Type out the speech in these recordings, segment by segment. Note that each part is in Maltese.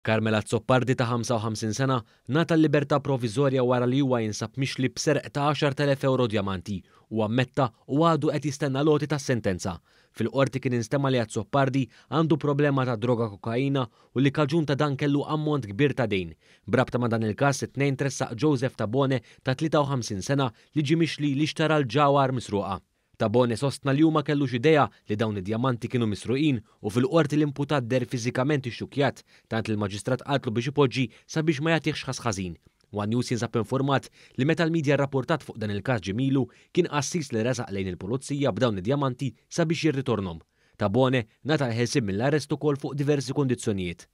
Carmela Zoppardi ta' 55 sena nata l-libertà provizorja wara li huwa jinsab mixli b'serq ta' 10,000 euro djamanti u ammetta u għadu qed jistenna loti tas-sentenza. Fil-qorti kien instema li Zoppardi għandu problema ta' droga kokaina u li kaġun ta' dan kellu ammont kbir ta' dejn. Brabta ma' dan il-każ it-tnejn tressaq Joseph Tabone ta' 53 sena li ġie mixli li xtara l-ġawar misruqa. Tabone sostna li huma kellux idea li dawn id-djamanti kienu misruqin u fil-qorti l-imputat der fiżikament ixxukjat tant il-maġistrat qatlu biex ipoġġi sabiex ma jagħtihx ħass ħażin. One News jinsab informat li meta l-medja rrapportat fuq dan il-każ ġimilu kien qassis li resaq lejn il-pulizija b'dawn id-djamanti sabiex jirritornhom. Tabone nata ħelsib mill-arrest ukoll fuq diversi kundizzjonijiet.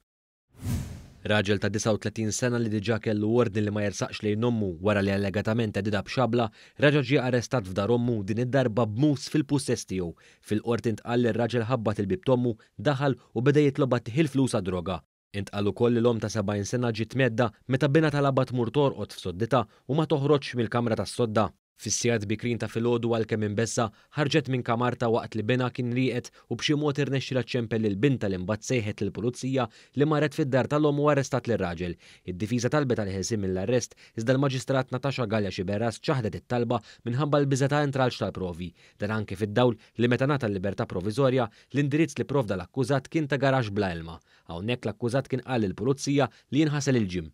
Raġel ta' 39 sena li diġà kellu ordni li ma jersaqx lejn ommu wara li allegatament edida b'xabla, raġa ġie arrestat f'dar ommu din id-darba b'mus fil-pussess tiegħu. Fil-qorti intqal li r-raġel ħabbat il-bib tommu, daħal u beda jitloba tieħil flus droga. Intqal ukoll li l-om ta' 70 sena ġiet medda meta bina talaba tmur torqod f'soddita u ma toħroġx mill-kamra tas-sodda. Fis-sigħat bikrin ta' filgħodu għalkemm imbessa ħarġet minn kamarta waqt li bina kien rieqed u b'xi mod irnexxila ċempel lil binta li mbagħad sejħet lill-pulizija li marret fid-dar tal-om u arrestat lir-raġel. Id-difiża talbet għal ħelsien mill-arrest iżda l-maġistrat Natasha Galja Xiberras ċaħdet it-talba minħabba l-biża ta' intralġ tal-provi. Dan anke fid-dawl li meta ngħata l-libertà provizorja l-indirizz li provda l-akkużat kien ta' garax bla ilma. Hawnhekk l-akkużat kien qal lill-pulizija li jinħasel il-ġim.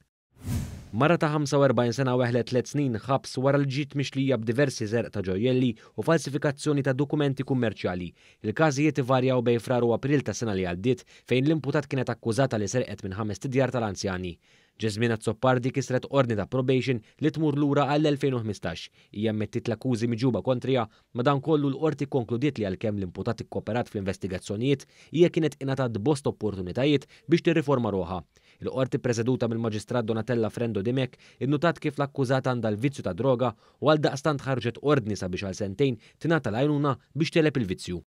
Mara ta' 45 sena weħlet 3 snin ħabs wara l-ġiet mixlija b'diversi zerq ta' ġojelli u falsifikazzjoni ta' dokumenti kummerċjali. Il-każijiet ivarjaw bejn frar u April ta' sena li għaddiet fejn l-imputat kienet akkużata li serqet minn 5 djar tal-anzjani. Ġesmina Zoppardi kisret ordni ta' probation li tmur lura għall-2015. Hija ammettit l-akkużi miġuba kontrija, madankollu l-qorti konkludiet li għalkemm l-imputat ikkooperat fl-investigazzjonijiet hija kienet ingħatat bost opportunitajiet biex tirriforma ruħha. Il-qorti preżeduta mill-maġistrat Donatella Frendo Dimek innutat kif l-akkużata għandha l-vizzju ta' droga u għal daqstant ħarġet ordni sabiex għal sentejn tingħata l-għajnuna biex telep il-vizzju.